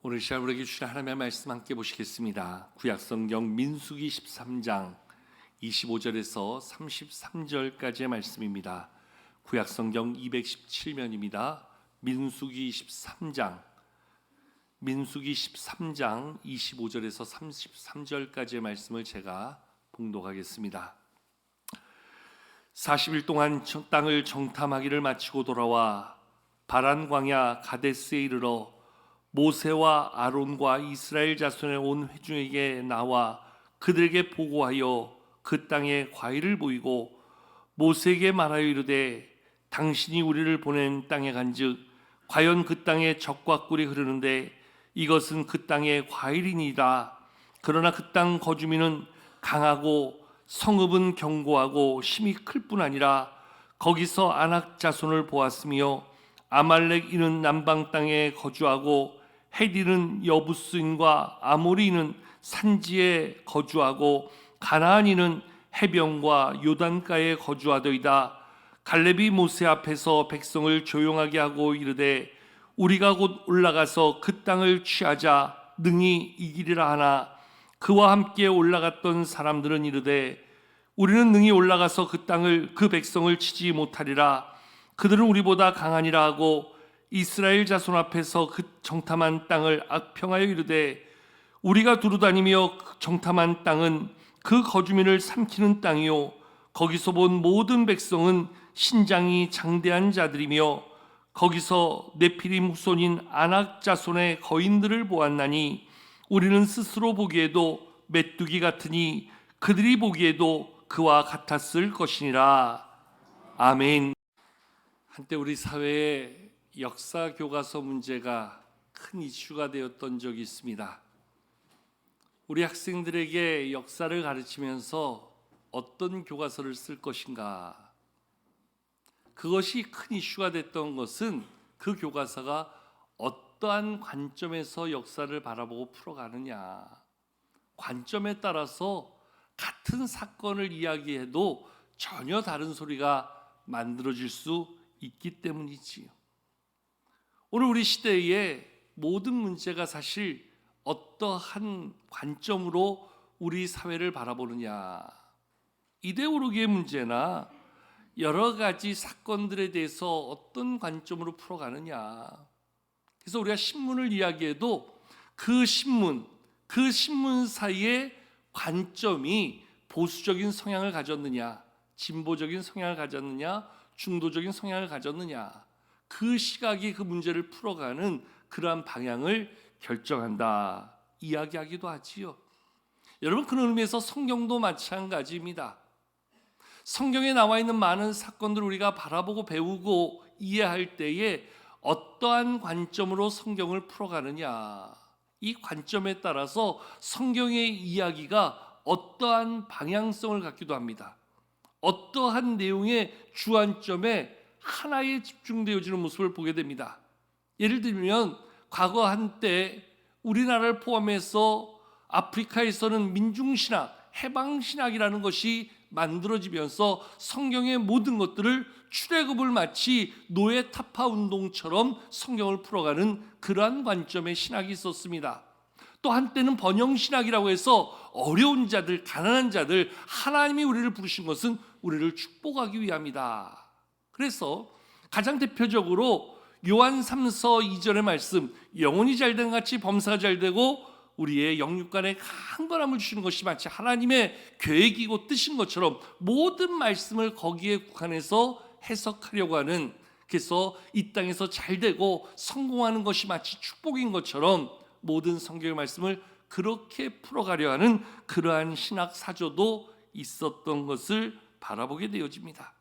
오늘 시간 우리에게 주신 하나님의 말씀 함께 보시겠습니다. 구약성경 민수기 13장 25절에서 33절까지의 말씀입니다. 구약성경 217면입니다. 민수기 13장 25절에서 33절까지의 말씀을 제가 봉독하겠습니다. 40일 동안 땅을 정탐하기를 마치고 돌아와 바란 광야 가데스에 이르러 모세와 아론과 이스라엘 자손의 온 회중에게 나와 그들에게 보고하여 그 땅에 과일을 보이고 모세에게 말하여 이르되 당신이 우리를 보낸 땅에 간즉 과연 그 땅에 젖과 꿀이 흐르는데 이것은 그 땅의 과일이니이다. 그러나 그 땅 거주민은 강하고 성읍은 견고하고 힘이 클 뿐 아니라 거기서 아낙 자손을 보았으며 아말렉인은 남방 땅에 거주하고 헤디는 여부스인과 아모리인은 산지에 거주하고 가나안인은 해변과 요단가에 거주하더이다. 갈렙이 모세 앞에서 백성을 조용하게 하고 이르되 우리가 곧 올라가서 그 땅을 취하자 능히 이기리라 하나 그와 함께 올라갔던 사람들은 이르되 우리는 능히 올라가서 그 백성을 치지 못하리라. 그들은 우리보다 강하니라 하고 이스라엘 자손 앞에서 그 정탐한 땅을 악평하여 이르되 우리가 두루다니며 정탐한 땅은 그 거주민을 삼키는 땅이요 거기서 본 모든 백성은 신장이 장대한 자들이며 거기서 네피림 후손인 아낙 자손의 거인들을 보았나니 우리는 스스로 보기에도 메뚜기 같으니 그들이 보기에도 그와 같았을 것이니라. 아멘. 한때 우리 사회에 역사 교과서 문제가 큰 이슈가 되었던 적이 있습니다. 우리 학생들에게 역사를 가르치면서 어떤 교과서를 쓸 것인가, 그것이 큰 이슈가 됐던 것은 그 교과서가 어떠한 관점에서 역사를 바라보고 풀어가느냐, 관점에 따라서 같은 사건을 이야기해도 전혀 다른 소리가 만들어질 수 있기 때문이지요. 오늘 우리 시대의 모든 문제가 사실 어떠한 관점으로 우리 사회를 바라보느냐, 이데올로기의 문제나 여러 가지 사건들에 대해서 어떤 관점으로 풀어가느냐. 그래서 우리가 신문을 이야기해도 그 신문사의 관점이 보수적인 성향을 가졌느냐, 진보적인 성향을 가졌느냐, 중도적인 성향을 가졌느냐, 그 시각이 그 문제를 풀어가는 그러한 방향을 결정한다 이야기하기도 하지요. 여러분, 그런 의미에서 성경도 마찬가지입니다. 성경에 나와 있는 많은 사건들을 우리가 바라보고 배우고 이해할 때에 어떠한 관점으로 성경을 풀어가느냐, 이 관점에 따라서 성경의 이야기가 어떠한 방향성을 갖기도 합니다. 어떠한 내용의 주안점에 하나에 집중되어지는 모습을 보게 됩니다. 예를 들면 과거 한때 우리나라를 포함해서 아프리카에서는 민중신학, 해방신학이라는 것이 만들어지면서 성경의 모든 것들을 출애굽을 마치 노예 타파 운동처럼 성경을 풀어가는 그러한 관점의 신학이 있었습니다. 또 한때는 번영신학이라고 해서 어려운 자들, 가난한 자들, 하나님이 우리를 부르신 것은 우리를 축복하기 위함이다. 그래서 가장 대표적으로 요한 3서 2절의 말씀, 영혼이 잘된 같이 범사가 잘되고 우리의 영육간에 강건함을 주시는 것이 마치 하나님의 계획이고 뜻인 것처럼 모든 말씀을 거기에 국한해서 해석하려고 하는, 그래서 이 땅에서 잘되고 성공하는 것이 마치 축복인 것처럼 모든 성경의 말씀을 그렇게 풀어가려 하는 그러한 신학 사조도 있었던 것을 바라보게 되어집니다.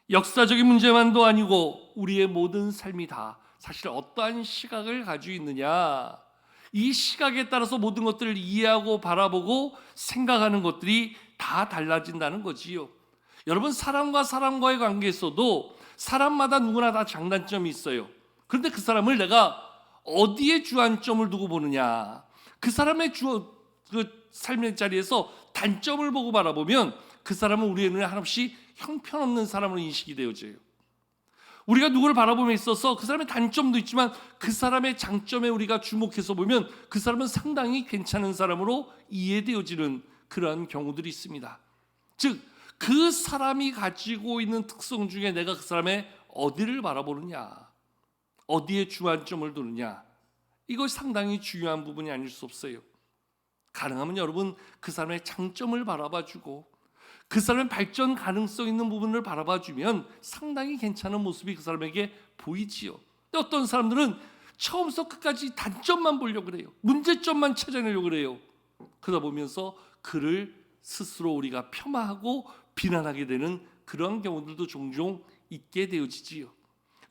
역사적인 문제만도 아니고 우리의 모든 삶이 다 사실 어떠한 시각을 가지고 있느냐, 이 시각에 따라서 모든 것들을 이해하고 바라보고 생각하는 것들이 다 달라진다는 거지요. 여러분, 사람과 사람과의 관계에서도 사람마다 누구나 다 장단점이 있어요. 그런데 그 사람을 내가 어디에 주안점을 두고 보느냐, 그 사람의 그 삶의 자리에서 단점을 보고 바라보면 그 사람은 우리의 눈에 한없이 형편없는 사람으로 인식이 되어져요. 우리가 누구를 바라봄에 있어서 그 사람의 단점도 있지만 그 사람의 장점에 우리가 주목해서 보면 그 사람은 상당히 괜찮은 사람으로 이해되어지는 그러한 경우들이 있습니다. 즉, 그 사람이 가지고 있는 특성 중에 내가 그 사람의 어디를 바라보느냐, 어디에 주안점을 두느냐, 이것이 상당히 중요한 부분이 아닐 수 없어요. 가능하면 여러분 그 사람의 장점을 바라봐주고 그 사람의 발전 가능성 있는 부분을 바라봐주면 상당히 괜찮은 모습이 그 사람에게 보이지요. 근데 어떤 사람들은 처음부터 끝까지 단점만 보려고 그래요. 문제점만 찾아내려고 그래요. 그러다 보면서 그를 스스로 우리가 폄하하고 비난하게 되는 그런 경우들도 종종 있게 되어지지요.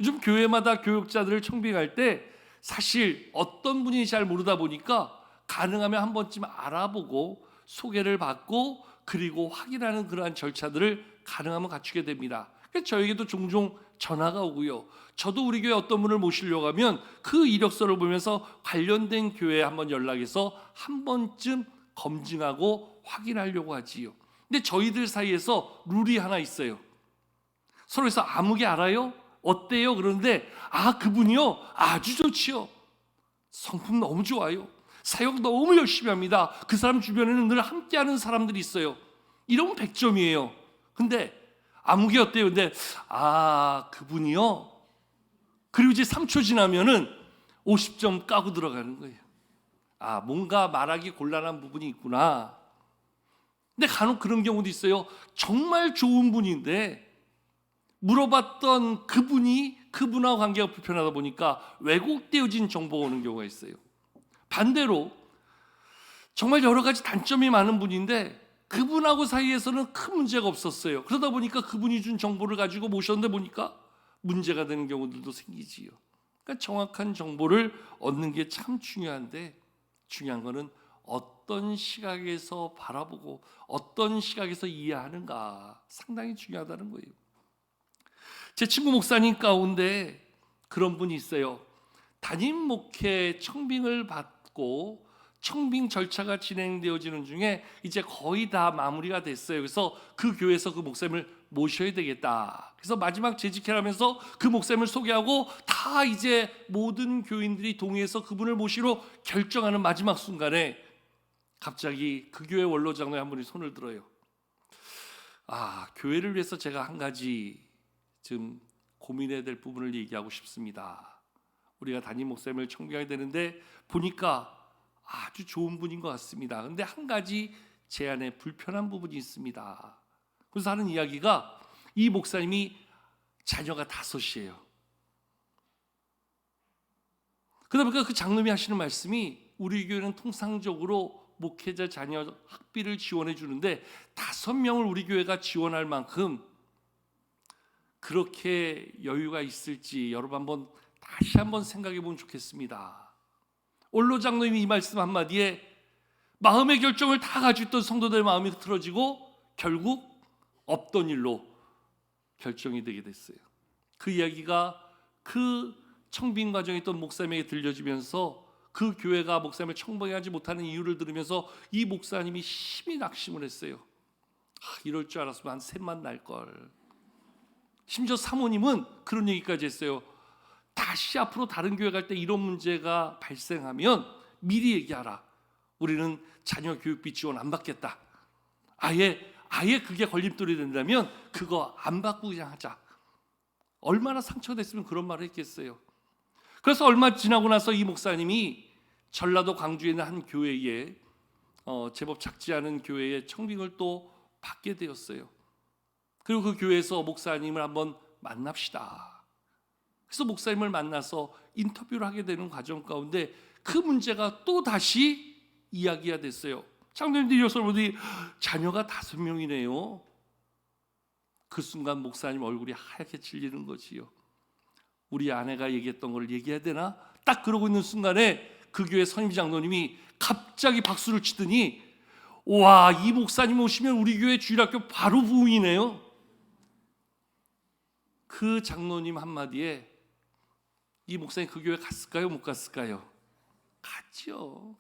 요즘 교회마다 교육자들을 청빙할 때 사실 어떤 분이 잘 모르다 보니까 가능하면 한 번쯤 알아보고 소개를 받고 그리고 확인하는 그러한 절차들을 가능하면 갖추게 됩니다. 그래서 저에게도 종종 전화가 오고요. 저도 우리 교회 어떤 분을 모시려고 하면 그 이력서를 보면서 관련된 교회에 한번 연락해서 한 번쯤 검증하고 확인하려고 하지요. 근데 저희들 사이에서 룰이 하나 있어요. 서로에서 아무개 알아요? 어때요? 그런데 그분이요? 아주 좋지요. 성품 너무 좋아요. 사역 너무 열심히 합니다. 그 사람 주변에는 늘 함께하는 사람들이 있어요. 이러면 100점이에요. 근데 아무개 어때요? 근데 그분이요? 그리고 이제 3초 지나면은 50점 까고 들어가는 거예요. 뭔가 말하기 곤란한 부분이 있구나. 근데 간혹 그런 경우도 있어요. 정말 좋은 분인데 물어봤던 그분이 그분하고 관계가 불편하다 보니까 왜곡되어진 정보가 오는 경우가 있어요. 반대로 정말 여러 가지 단점이 많은 분인데 그분하고 사이에서는 큰 문제가 없었어요. 그러다 보니까 그분이 준 정보를 가지고 모셨는데 보니까 문제가 되는 경우들도 생기지요. 그러니까 정확한 정보를 얻는 게 참 중요한데 중요한 거는 어떤 시각에서 바라보고 어떤 시각에서 이해하는가 상당히 중요하다는 거예요. 제 친구 목사님 가운데 그런 분이 있어요. 담임 목회 청빙을 받고 청빙 절차가 진행되어지는 중에 이제 거의 다 마무리가 됐어요. 그래서 그 교회에서 그 목사님을 모셔야 되겠다. 그래서 마지막 재직회라면서 그 목사님을 소개하고 다 이제 모든 교인들이 동의해서 그분을 모시러 결정하는 마지막 순간에 갑자기 그 교회 원로 장로의 한 분이 손을 들어요. 교회를 위해서 제가 한 가지 좀 고민해야 될 부분을 얘기하고 싶습니다. 우리가 담임 목사님을 청빙하게 되는데 보니까 아주 좋은 분인 것 같습니다. 그런데 한 가지 제 안에 불편한 부분이 있습니다. 그래서 하는 이야기가 이 목사님이 자녀가 5이에요. 그러다 보니까 그 장로님이 하시는 말씀이 우리 교회는 통상적으로 목회자 자녀 학비를 지원해 주는데 5명을 우리 교회가 지원할 만큼 그렇게 여유가 있을지 여러분 다시 한번 생각해 보면 좋겠습니다. 원로 장로님이 이 말씀 한마디에 마음의 결정을 다 가지고 있던 성도들의 마음이 흐트러지고 결국 없던 일로 결정이 되게 됐어요. 그 이야기가 그 청빙 과정에 있던 목사님에게 들려지면서 그 교회가 목사님을 청빙하지 못하는 이유를 들으면서 이 목사님이 심히 낙심을 했어요. 이럴 줄 알았으면 한 셋만 날걸. 심지어 사모님은 그런 얘기까지 했어요. 다시 앞으로 다른 교회 갈 때 이런 문제가 발생하면 미리 얘기하라. 우리는 자녀 교육비 지원 안 받겠다. 아예 그게 걸림돌이 된다면 그거 안 받고 그냥 하자. 얼마나 상처됐으면 그런 말을 했겠어요. 그래서 얼마 지나고 나서 이 목사님이 전라도 광주에 있는 한 교회에 제법 작지 않은 교회에 청빙을 또 받게 되었어요. 그리고 그 교회에서 목사님을 한번 만납시다. 그래서 목사님을 만나서 인터뷰를 하게 되는 과정 가운데 그 문제가 또 다시 이야기가 됐어요. 장로님들 이어서 보니 자녀가 5명이네요. 그 순간 목사님 얼굴이 하얗게 질리는 거지요. 우리 아내가 얘기했던 걸 얘기해야 되나? 딱 그러고 있는 순간에 그 교회 선임 장로님이 갑자기 박수를 치더니 와, 이 목사님 오시면 우리 교회 주일학교 바로 부흥이네요. 그 장로님 한마디에 이 목사님 그 교회 갔을까요? 못 갔을까요? 갔지요.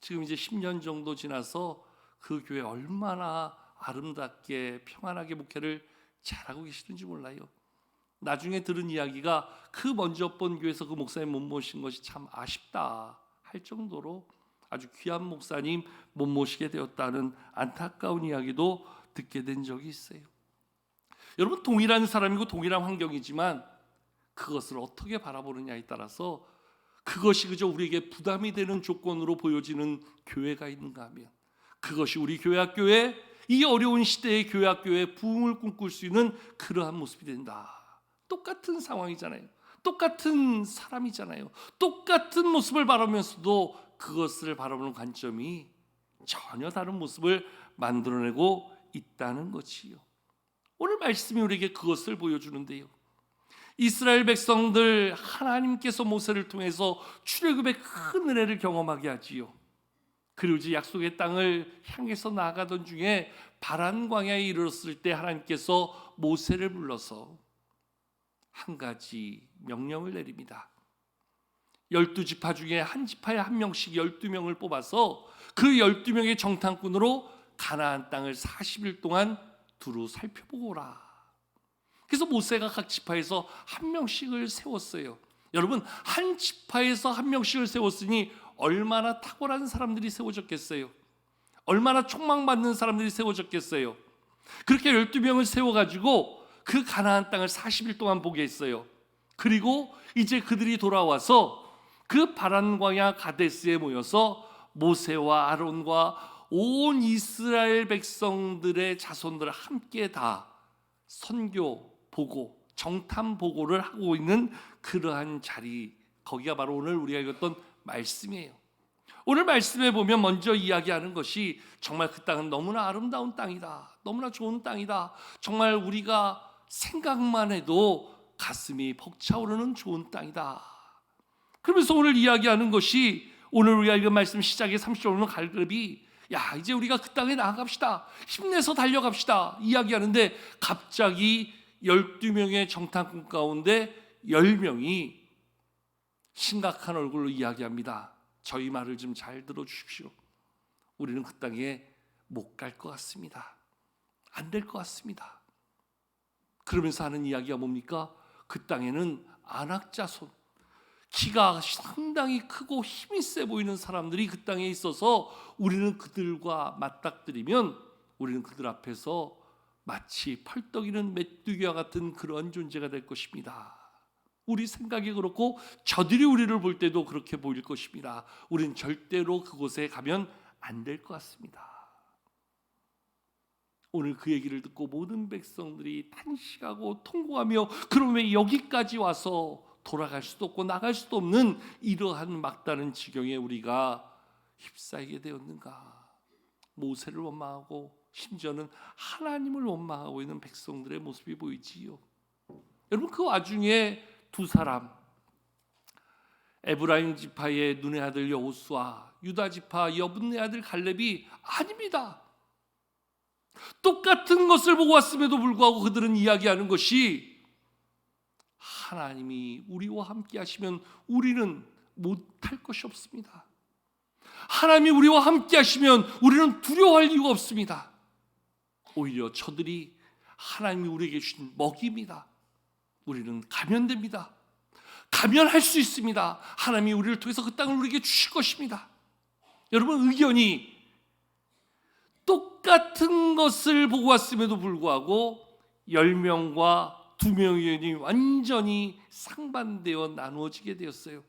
지금 이제 10년 정도 지나서 그 교회 얼마나 아름답게 평안하게 목회를 잘하고 계시는지 몰라요. 나중에 들은 이야기가 그 먼저 본 교회에서 그 목사님 못 모신 것이 참 아쉽다 할 정도로 아주 귀한 목사님 못 모시게 되었다는 안타까운 이야기도 듣게 된 적이 있어요. 여러분, 동일한 사람이고 동일한 환경이지만 그것을 어떻게 바라보느냐에 따라서 그것이 그저 우리에게 부담이 되는 조건으로 보여지는 교회가 있는가 하면 그것이 우리 교회학교에 이 어려운 시대의 교회학교에 부흥을 꿈꿀 수 있는 그러한 모습이 된다. 똑같은 상황이잖아요. 똑같은 사람이잖아요. 똑같은 모습을 바라면서도 그것을 바라보는 관점이 전혀 다른 모습을 만들어내고 있다는 것이요. 오늘 말씀이 우리에게 그것을 보여주는데요. 이스라엘 백성들 하나님께서 모세를 통해서 출애굽의 큰 은혜를 경험하게 하지요. 그리고 이제 약속의 땅을 향해서 나아가던 중에 바란 광야에 이르렀을 때 하나님께서 모세를 불러서 한 가지 명령을 내립니다. 12지파 중에 한 지파에 한 명씩 12명을 뽑아서 그 12명의 정탐꾼으로 가나안 땅을 40일 동안 두루 살펴보고 오라. 그래서 모세가 각 지파에서 한 명씩을 세웠어요. 여러분, 한 지파에서 한 명씩을 세웠으니 얼마나 탁월한 사람들이 세워졌겠어요. 얼마나 촉망받는 사람들이 세워졌겠어요. 그렇게 12명을 세워가지고 그 가나안 땅을 40일 동안 보게 했어요. 그리고 이제 그들이 돌아와서 그 바란 광야 가데스에 모여서 모세와 아론과 온 이스라엘 백성들의 자손들을 함께 다 선교 보고 정탐 보고를 하고 있는 그러한 자리, 거기가 바로 오늘 우리가 읽었던 말씀이에요. 오늘 말씀에 보면 먼저 이야기하는 것이 정말 그 땅은 너무나 아름다운 땅이다, 너무나 좋은 땅이다, 정말 우리가 생각만 해도 가슴이 벅차오르는 좋은 땅이다. 그러면서 오늘 이야기하는 것이 오늘 우리가 읽은 말씀 시작의 30절 오는 갈급이 야, 이제 우리가 그 땅에 나아갑시다, 힘내서 달려갑시다 이야기하는데 갑자기 12명의 정탐꾼 가운데 10명이 심각한 얼굴로 이야기합니다. 저희 말을 좀 잘 들어주십시오. 우리는 그 땅에 못 갈 것 같습니다. 안 될 것 같습니다. 그러면서 하는 이야기가 뭡니까? 그 땅에는 안악자손, 키가 상당히 크고 힘이 세 보이는 사람들이 그 땅에 있어서 우리는 그들과 맞닥뜨리면 우리는 그들 앞에서 마치 펄떡이는 메뚜기와 같은 그런 존재가 될 것입니다. 우리 생각이 그렇고 저들이 우리를 볼 때도 그렇게 보일 것입니다. 우리는 절대로 그곳에 가면 안 될 것 같습니다. 오늘 그 얘기를 듣고 모든 백성들이 탄식하고 통곡하며 그럼 왜 여기까지 와서 돌아갈 수도 없고 나갈 수도 없는 이러한 막다른 지경에 우리가 휩싸이게 되었는가. 모세를 원망하고 심지어는 하나님을 원망하고 있는 백성들의 모습이 보이지요. 여러분, 그 와중에 두 사람, 에브라임 지파의 눈의 아들 여호수아, 유다 지파 여분의 아들 갈렙이 아닙니다. 똑같은 것을 보고 왔음에도 불구하고 그들은 이야기하는 것이 하나님이 우리와 함께 하시면 우리는 못할 것이 없습니다. 하나님이 우리와 함께 하시면 우리는 두려워할 이유가 없습니다. 오히려 저들이 하나님이 우리에게 주신 먹입니다. 우리는 가면 됩니다. 가면 할 수 있습니다. 하나님이 우리를 통해서 그 땅을 우리에게 주실 것입니다. 여러분, 의견이 똑같은 것을 보고 왔음에도 불구하고 10명과 2명의 의견이 완전히 상반되어 나누어지게 되었어요.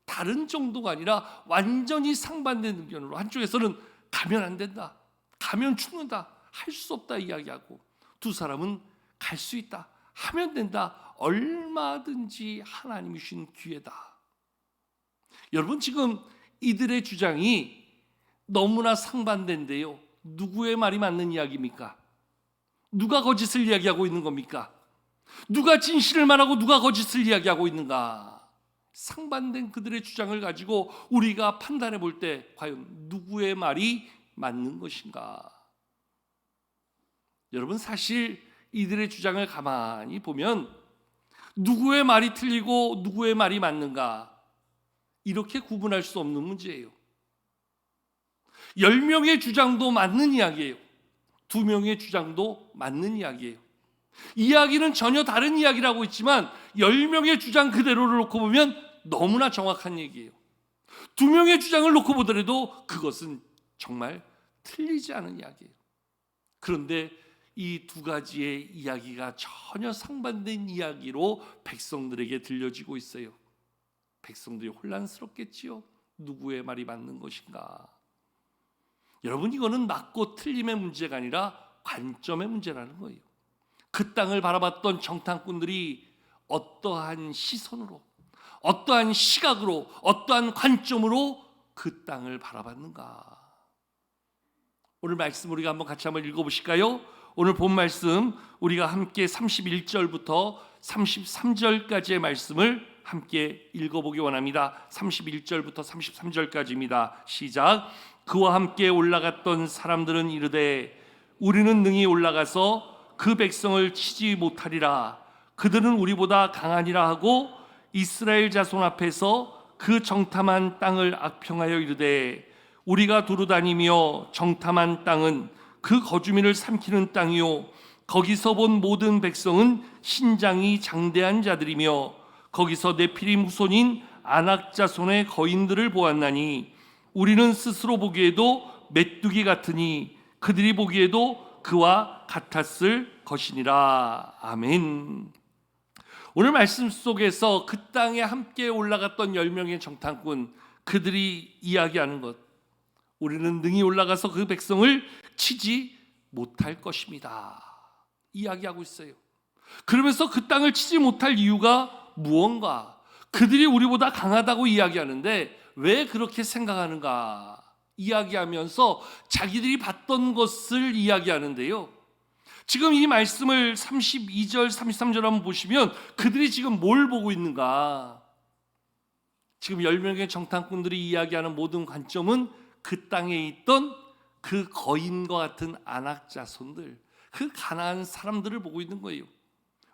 다른 정도가 아니라 완전히 상반된 의견으로, 한쪽에서는 가면 안 된다, 가면 죽는다, 할 수 없다 이야기하고, 두 사람은 갈 수 있다, 하면 된다, 얼마든지 하나님이 주신 기회다. 여러분, 지금 이들의 주장이 너무나 상반된데요, 누구의 말이 맞는 이야기입니까? 누가 거짓을 이야기하고 있는 겁니까? 누가 진실을 말하고 누가 거짓을 이야기하고 있는가? 상반된 그들의 주장을 가지고 우리가 판단해 볼 때 과연 누구의 말이 맞는 것인가? 여러분, 사실 이들의 주장을 가만히 보면 누구의 말이 틀리고 누구의 말이 맞는가, 이렇게 구분할 수 없는 문제예요. 10명의 주장도 맞는 이야기예요. 2명의 주장도 맞는 이야기예요. 이야기는 전혀 다른 이야기라고 있지만 10명의 주장 그대로를 놓고 보면 너무나 정확한 얘기예요. 2명의 주장을 놓고 보더라도 그것은 정말 틀리지 않은 이야기예요. 그런데 이 두 가지의 이야기가 전혀 상반된 이야기로 백성들에게 들려지고 있어요. 백성들이 혼란스럽겠지요. 누구의 말이 맞는 것인가? 여러분, 이거는 맞고 틀림의 문제가 아니라 관점의 문제라는 거예요. 그 땅을 바라봤던 정탐꾼들이 어떠한 시선으로, 어떠한 시각으로, 어떠한 관점으로 그 땅을 바라봤는가? 오늘 말씀 우리가 같이 한번 읽어보실까요? 오늘 본 말씀 우리가 함께 31절부터 33절까지의 말씀을 함께 읽어보기 원합니다. 31절부터 33절까지입니다. 시작. 그와 함께 올라갔던 사람들은 이르되 우리는 능히 올라가서 그 백성을 치지 못하리라. 그들은 우리보다 강하니라 하고 이스라엘 자손 앞에서 그 정탐한 땅을 악평하여 이르되 우리가 두루 다니며 정탐한 땅은 그 거주민을 삼키는 땅이요 거기서 본 모든 백성은 신장이 장대한 자들이며 거기서 네피림 후손인 아낙 자손의 거인들을 보았나니 우리는 스스로 보기에도 메뚜기 같으니 그들이 보기에도 그와 같았을 것이니라. 아멘. 오늘 말씀 속에서 그 땅에 함께 올라갔던 10명의 정탐꾼, 그들이 이야기하는 것, 우리는 능히 올라가서 그 백성을 치지 못할 것입니다. 이야기하고 있어요. 그러면서 그 땅을 치지 못할 이유가 무언가? 그들이 우리보다 강하다고 이야기하는데 왜 그렇게 생각하는가? 이야기하면서 자기들이 봤던 것을 이야기하는데요. 지금 이 말씀을 32절, 33절 한번 보시면 그들이 지금 뭘 보고 있는가? 지금 10명의 정탐꾼들이 이야기하는 모든 관점은 그 땅에 있던 그 거인과 같은 아낙 자손들, 그 가나안 사람들을 보고 있는 거예요.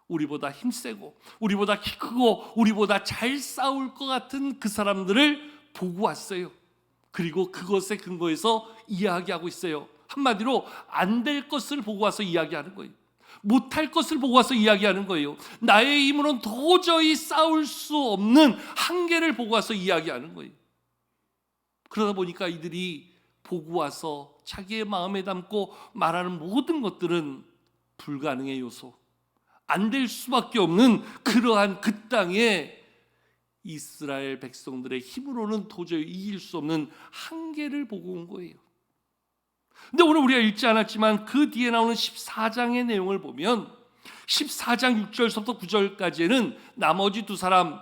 우리보다 힘세고 우리보다 키 크고 우리보다 잘 싸울 것 같은 그 사람들을 보고 왔어요. 그리고 그것에 근거해서 이야기하고 있어요. 한마디로 안 될 것을 보고 와서 이야기하는 거예요. 못할 것을 보고 와서 이야기하는 거예요. 나의 힘으로는 도저히 싸울 수 없는 한계를 보고 와서 이야기하는 거예요. 그러다 보니까 이들이 보고 와서 자기의 마음에 담고 말하는 모든 것들은 불가능의 요소, 안 될 수밖에 없는 그러한 그 땅에 이스라엘 백성들의 힘으로는 도저히 이길 수 없는 한계를 보고 온 거예요. 근데 오늘 우리가 읽지 않았지만 그 뒤에 나오는 14장의 내용을 보면 14장 6절부터 9절까지는 나머지 두 사람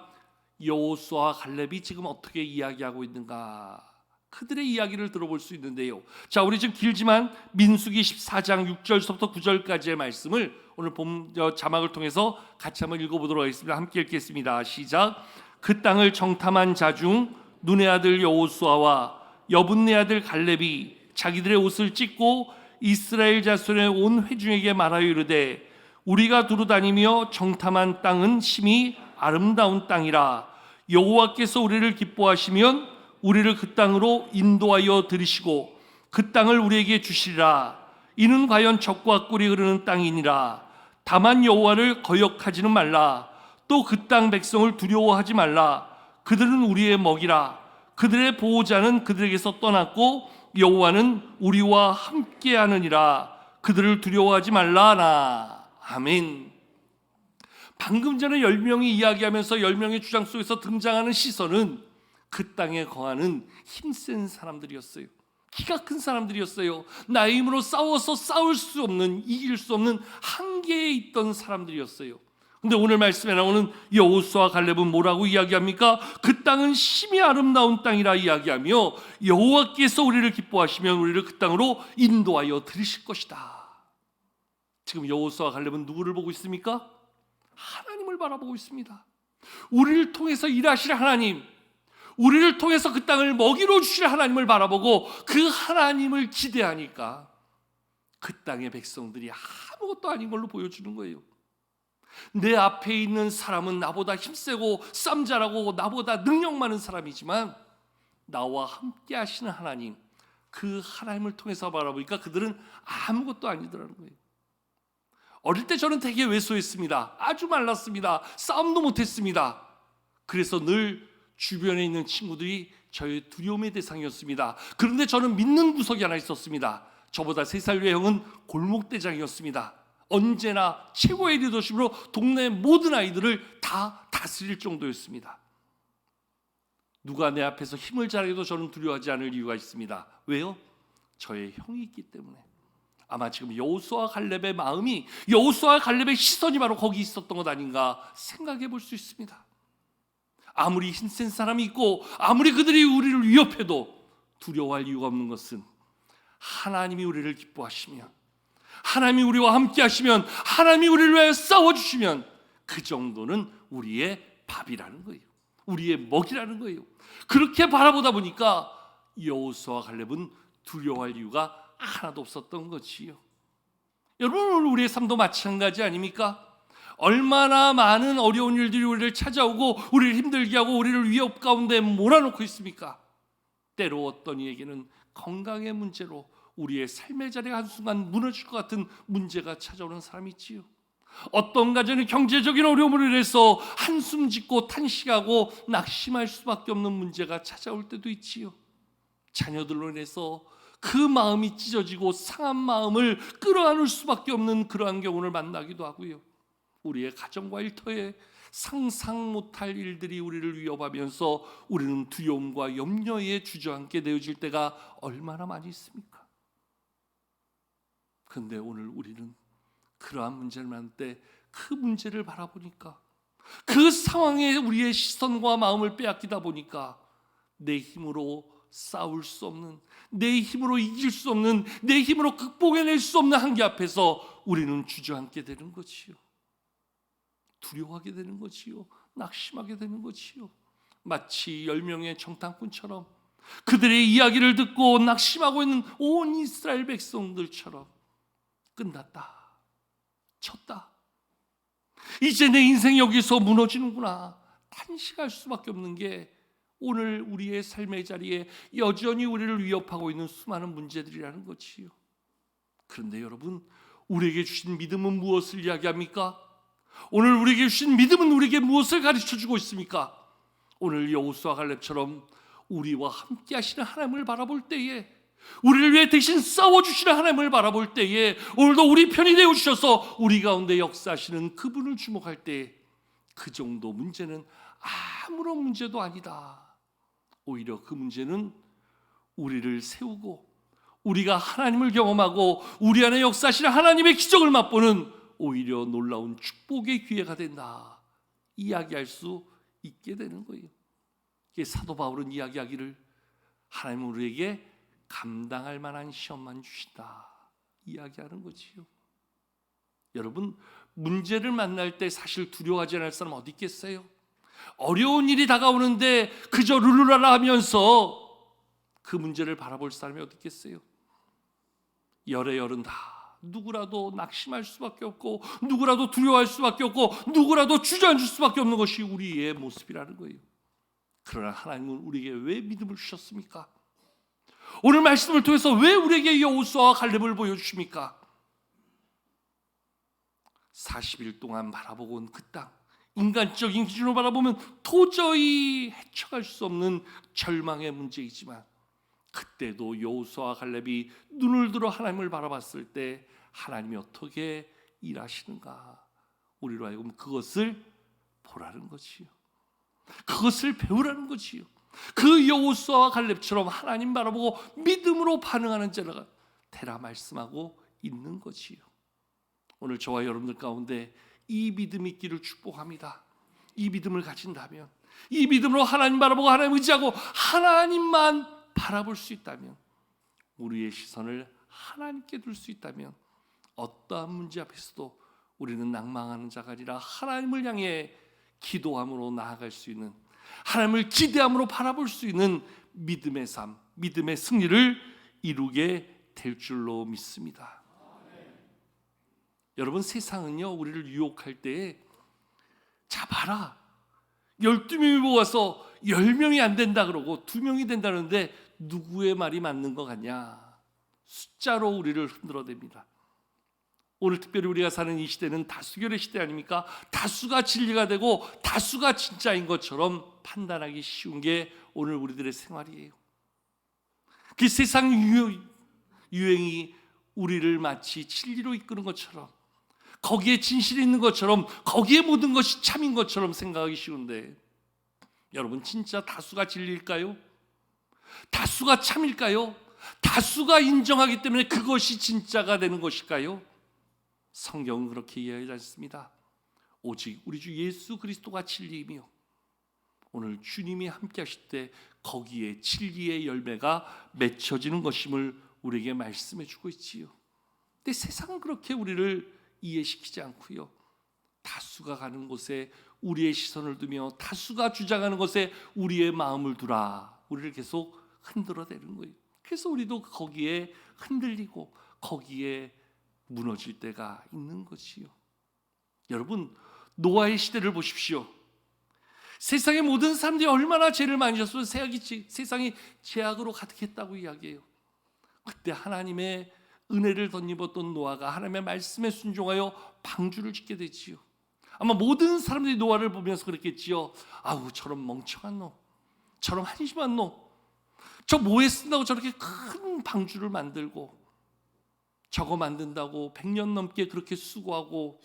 여호수아와 갈렙이 지금 어떻게 이야기하고 있는가, 그들의 이야기를 들어볼 수 있는데요. 자, 우리 지금 길지만 민수기 14장 6절부터 9절까지의 말씀을 오늘 본 자막을 통해서 같이 한번 읽어보도록 하겠습니다. 함께 읽겠습니다. 시작. 그 땅을 정탐한 자 중 눈의 아들 여호수아와 여분네 아들 갈렙이 자기들의 옷을 찢고 이스라엘 자손의 온 회중에게 말하여 이르되 우리가 두루 다니며 정탐한 땅은 심히 아름다운 땅이라. 여호와께서 우리를 기뻐하시면 우리를 그 땅으로 인도하여 들이시고 그 땅을 우리에게 주시리라. 이는 과연 젖과 꿀이 흐르는 땅이니라. 다만 여호와를 거역하지는 말라. 또 그 땅 백성을 두려워하지 말라. 그들은 우리의 먹이라. 그들의 보호자는 그들에게서 떠났고 여호와는 우리와 함께하느니라. 그들을 두려워하지 말라나. 아멘. 방금 전에 10명이 이야기하면서 10명의 주장 속에서 등장하는 시선은 그 땅에 거하는 힘센 사람들이었어요. 키가 큰 사람들이었어요. 나의 힘으로 싸워서 싸울 수 없는, 이길 수 없는 한계에 있던 사람들이었어요. 근데 오늘 말씀에 나오는 여호수아와 갈렙은 뭐라고 이야기합니까? 그 땅은 심히 아름다운 땅이라 이야기하며 여호와께서 우리를 기뻐하시면 우리를 그 땅으로 인도하여 들이실 것이다. 지금 여호수아와 갈렙은 누구를 보고 있습니까? 하나님을 바라보고 있습니다. 우리를 통해서 일하실 하나님, 우리를 통해서 그 땅을 먹이로 주실 하나님을 바라보고 그 하나님을 기대하니까 그 땅의 백성들이 아무것도 아닌 걸로 보여주는 거예요. 내 앞에 있는 사람은 나보다 힘세고 쌈 잘하고 나보다 능력 많은 사람이지만 나와 함께 하시는 하나님, 그 하나님을 통해서 바라보니까 그들은 아무것도 아니더라는 거예요. 어릴 때 저는 되게 왜소했습니다. 아주 말랐습니다. 싸움도 못했습니다. 그래서 늘 주변에 있는 친구들이 저의 두려움의 대상이었습니다. 그런데 저는 믿는 구석이 하나 있었습니다. 저보다 3살 외형은 골목대장이었습니다. 언제나 최고의 리더십으로 동네 모든 아이들을 다 다스릴 정도였습니다. 누가 내 앞에서 힘을 잘해도 저는 두려워하지 않을 이유가 있습니다. 왜요? 저의 형이 있기 때문에. 아마 지금 여호수아와 갈렙의 마음이, 여호수아와 갈렙의 시선이 바로 거기 있었던 것 아닌가 생각해 볼 수 있습니다. 아무리 힘센 사람이 있고 아무리 그들이 우리를 위협해도 두려워할 이유가 없는 것은 하나님이 우리를 기뻐하시면, 하나님이 우리와 함께 하시면, 하나님이 우리를 위하여 싸워주시면 그 정도는 우리의 밥이라는 거예요. 우리의 먹이라는 거예요. 그렇게 바라보다 보니까 여호수아와 갈렙은 두려워할 이유가 하나도 없었던 거지요. 여러분, 우리의 삶도 마찬가지 아닙니까? 얼마나 많은 어려운 일들이 우리를 찾아오고 우리를 힘들게 하고 우리를 위협 가운데 몰아넣고 있습니까? 때로 어떤 이에게는 건강의 문제로 우리의 삶의 자리가 한순간 무너질 것 같은 문제가 찾아오는 사람이 있지요. 어떤 가정은 경제적인 어려움으로 인해서 한숨 짓고 탄식하고 낙심할 수밖에 없는 문제가 찾아올 때도 있지요. 자녀들로 인해서 그 마음이 찢어지고 상한 마음을 끌어안을 수밖에 없는 그러한 경우를 만나기도 하고요. 우리의 가정과 일터에 상상 못할 일들이 우리를 위협하면서 우리는 두려움과 염려에 주저앉게 되어질 때가 얼마나 많이 있습니까? 그런데 오늘 우리는 그러한 문제를 만날 때 그 문제를 바라보니까, 그 상황에 우리의 시선과 마음을 빼앗기다 보니까 내 힘으로 싸울 수 없는, 내 힘으로 이길 수 없는, 내 힘으로 극복해낼 수 없는 한계 앞에서 우리는 주저앉게 되는 거지요. 두려워하게 되는 거지요. 낙심하게 되는 거지요. 마치 10명의 정탐꾼처럼 그들의 이야기를 듣고 낙심하고 있는 온 이스라엘 백성들처럼 끝났다, 쳤다, 이제 내 인생이 여기서 무너지는구나 탄식할 수밖에 없는 게 오늘 우리의 삶의 자리에 여전히 우리를 위협하고 있는 수많은 문제들이라는 거지요. 그런데 여러분, 우리에게 주신 믿음은 무엇을 이야기합니까? 오늘 우리에게 주신 믿음은 우리에게 무엇을 가르쳐주고 있습니까? 오늘 여호수아 갈렙처럼 우리와 함께 하시는 하나님을 바라볼 때에, 우리를 위해 대신 싸워주시는 하나님을 바라볼 때에, 오늘도 우리 편이 되어주셔서 우리 가운데 역사하시는 그분을 주목할 때 그 정도 문제는 아무런 문제도 아니다. 오히려 그 문제는 우리를 세우고 우리가 하나님을 경험하고 우리 안에 역사하시는 하나님의 기적을 맛보는 오히려 놀라운 축복의 기회가 된다, 이야기할 수 있게 되는 거예요. 이게 사도 바울은 이야기하기를 하나님은 우리에게 감당할 만한 시험만 주신다 이야기하는 거지요. 여러분, 문제를 만날 때 사실 두려워하지 않을 사람 어디 있겠어요? 어려운 일이 다가오는데 그저 룰루랄라 하면서 그 문제를 바라볼 사람이 어디 있겠어요? 열은 다 누구라도 낙심할 수밖에 없고, 누구라도 두려워할 수밖에 없고, 누구라도 주저앉을 수밖에 없는 것이 우리의 모습이라는 거예요. 그러나 하나님은 우리에게 왜 믿음을 주셨습니까? 오늘 말씀을 통해서 왜 우리에게 여호수아와 갈렙을 보여주십니까? 40일 동안 바라보고 온 그 땅, 인간적인 기준으로 바라보면 도저히 헤쳐갈 수 없는 절망의 문제이지만, 그때도 여호수아와 갈렙이 눈을 들어 하나님을 바라봤을 때 하나님이 어떻게 일하시는가, 우리로 하여금 그것을 보라는 거지요. 그것을 배우라는 거지요. 그 여호수아와 갈렙처럼 하나님 바라보고 믿음으로 반응하는 자가 되라 말씀하고 있는 거지요. 오늘 저와 여러분들 가운데 이 믿음이 있기를 축복합니다. 이 믿음을 가진다면, 이 믿음으로 하나님 바라보고 하나님 의지하고 하나님만 바라볼 수 있다면, 우리의 시선을 하나님께 둘 수 있다면 어떠한 문제 앞에서도 우리는 낭망하는 자가 아니라 하나님을 향해 기도함으로 나아갈 수 있는, 하나님을 기대함으로 바라볼 수 있는 믿음의 삶, 믿음의 승리를 이루게 될 줄로 믿습니다. 여러분, 세상은요 우리를 유혹할 때에, 자 봐라, 12명이 모아서 10명이 안 된다 그러고 2명이 된다는데 누구의 말이 맞는 것 같냐, 숫자로 우리를 흔들어댑니다. 오늘 특별히 우리가 사는 이 시대는 다수결의 시대 아닙니까? 다수가 진리가 되고 다수가 진짜인 것처럼 판단하기 쉬운 게 오늘 우리들의 생활이에요. 그 세상 유행이 우리를 마치 진리로 이끄는 것처럼, 거기에 진실이 있는 것처럼, 거기에 모든 것이 참인 것처럼 생각하기 쉬운데, 여러분 진짜 다수가 진리일까요? 다수가 참일까요? 다수가 인정하기 때문에 그것이 진짜가 되는 것일까요? 성경은 그렇게 이해하지 않습니다. 오직 우리 주 예수 그리스도가 진리이며 오늘 주님이 함께 하실 때 거기에 진리의 열매가 맺혀지는 것임을 우리에게 말씀해 주고 있지요. 근데 세상은 그렇게 우리를 이해시키지 않고요, 다수가 가는 곳에 우리의 시선을 두며 다수가 주장하는 것에 우리의 마음을 두라, 우리를 계속 흔들어대는 거예요. 그래서 우리도 거기에 흔들리고 거기에 무너질 때가 있는 것이요. 여러분, 노아의 시대를 보십시오. 세상의 모든 사람들이 얼마나 죄를 많이 졌으면 세상이 죄악으로 가득했다고 이야기해요. 그때 하나님의 은혜를 덧입었던 노아가 하나님의 말씀에 순종하여 방주를 짓게 되지요. 아마 모든 사람들이 노아를 보면서 그랬겠지요. 아우, 저런 멍청한 놈, 저런 한심한 놈, 저 뭐에 쓴다고 저렇게 큰 방주를 만들고, 저거 만든다고 100년 넘게 그렇게 수고하고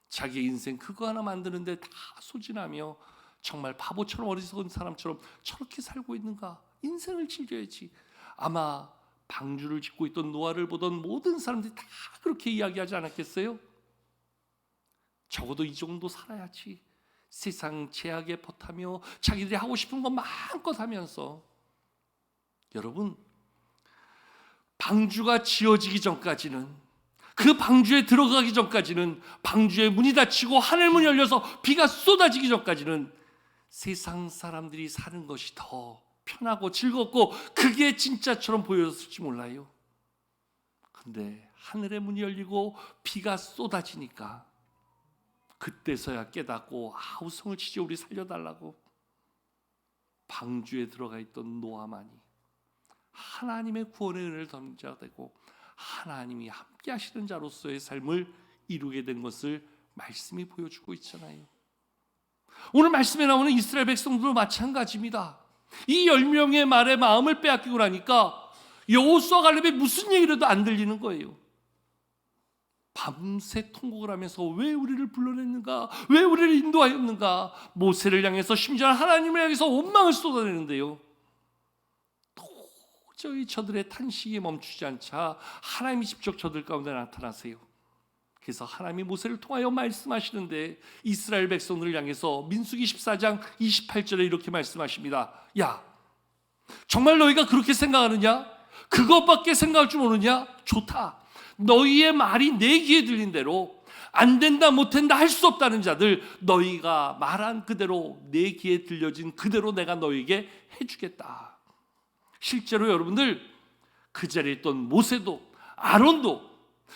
자기 인생 그거 하나 만드는데 다 소진하며 정말 바보처럼 어리석은 사람처럼 저렇게 살고 있는가? 인생을 즐겨야지. 아마 방주를 짓고 있던 노아를 보던 모든 사람들이 다 그렇게 이야기하지 않았겠어요? 적어도 이 정도 살아야지. 세상 제약에 버타며 자기들이 하고 싶은 거 마음껏 하면서. 여러분, 방주가 지어지기 전까지는, 그 방주에 들어가기 전까지는, 방주의 문이 닫히고 하늘 문이 열려서 비가 쏟아지기 전까지는 세상 사람들이 사는 것이 더 편하고 즐겁고 그게 진짜처럼 보였을지 몰라요. 근데 하늘의 문이 열리고 비가 쏟아지니까 그때서야 깨닫고, 우성을 치지, 우리 살려달라고. 방주에 들어가 있던 노아만이 하나님의 구원의 은혜를 얻는 자가 되고 하나님이 함께 하시는 자로서의 삶을 이루게 된 것을 말씀이 보여주고 있잖아요. 오늘 말씀에 나오는 이스라엘 백성들도 마찬가지입니다. 이 10명의 말에 마음을 빼앗기고 나니까 여호수아 갈렙이 무슨 얘기를 해도 안 들리는 거예요. 밤새 통곡을 하면서 왜 우리를 불러냈는가, 왜 우리를 인도하였는가, 모세를 향해서, 심지어 하나님을 향해서 원망을 쏟아내는데요, 도저히 저들의 탄식이 멈추지 않자 하나님이 직접 저들 가운데 나타나세요. 그래서 하나님이 모세를 통하여 말씀하시는데 이스라엘 백성들을 향해서 민수기 14장 28절에 이렇게 말씀하십니다. 야, 정말 너희가 그렇게 생각하느냐? 그것밖에 생각할 줄 모르냐? 좋다. 너희의 말이 내 귀에 들린 대로 안 된다, 못 된다, 할 수 없다는 자들, 너희가 말한 그대로, 내 귀에 들려진 그대로 내가 너희에게 해주겠다. 실제로 여러분들, 그 자리에 있던 모세도, 아론도,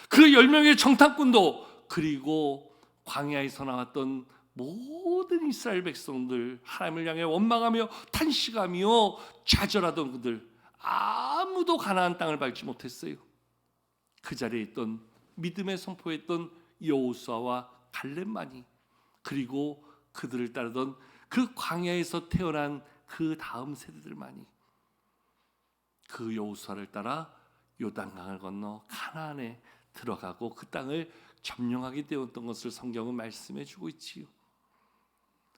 그 10명의 정탐꾼도, 그리고 광야에서 나왔던 모든 이스라엘 백성들, 하나님을 향해 원망하며 탄식하며 좌절하던 그들, 아무도 가나안 땅을 밟지 못했어요. 그 자리에 있던, 믿음의 선포했던 여호수아와 갈렙만이, 그리고 그들을 따르던 그 광야에서 태어난 그 다음 세대들만이 그 여호수아를 따라 요단강을 건너 가나안에 들어가고 그 땅을 점령하게 되었던 것을 성경은 말씀해 주고 있지요.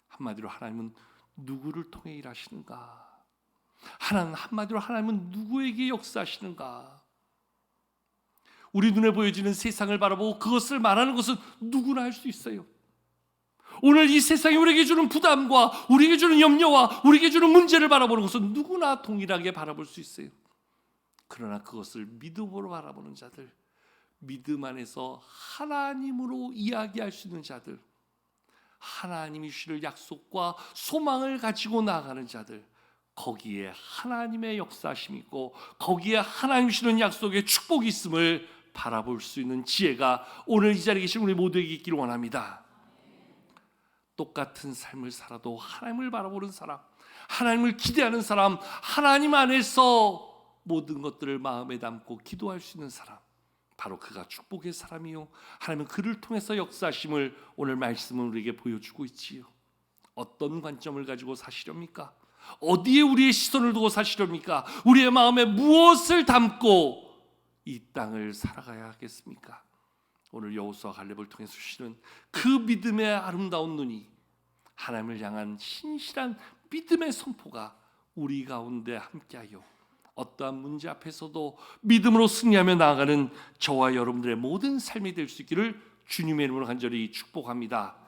한마디로 하나님은 누구를 통해 일하시는가? 한마디로 하나님은 누구에게 역사하시는가? 우리 눈에 보여지는 세상을 바라보고 그것을 말하는 것은 누구나 할 수 있어요. 오늘 이 세상이 우리에게 주는 부담과 우리에게 주는 염려와 우리에게 주는 문제를 바라보는 것은 누구나 동일하게 바라볼 수 있어요. 그러나 그것을 믿음으로 바라보는 자들, 믿음 안에서 하나님으로 이야기할 수 있는 자들, 하나님이 주실 약속과 소망을 가지고 나아가는 자들, 거기에 하나님의 역사심이 있고 거기에 하나님 주시는 약속의 축복이 있음을 바라볼 수 있는 지혜가 오늘 이 자리에 계신 우리 모두에게 있기를 원합니다. 똑같은 삶을 살아도 하나님을 바라보는 사람, 하나님을 기대하는 사람, 하나님 안에서 모든 것들을 마음에 담고 기도할 수 있는 사람, 바로 그가 축복의 사람이요 하나님은 그를 통해서 역사하심을 오늘 말씀은 우리에게 보여주고 있지요. 어떤 관점을 가지고 사시렵니까? 어디에 우리의 시선을 두고 사시렵니까? 우리의 마음에 무엇을 담고 이 땅을 살아가야 하겠습니까? 오늘 여호수아 갈렙을 통해 주시는 그 믿음의 아름다운 눈이 하나님을 향한 신실한 믿음의 선포가 우리 가운데 함께하여 어떠한 문제 앞에서도 믿음으로 승리하며 나아가는 저와 여러분들의 모든 삶이 될 수 있기를 주님의 이름으로 간절히 축복합니다.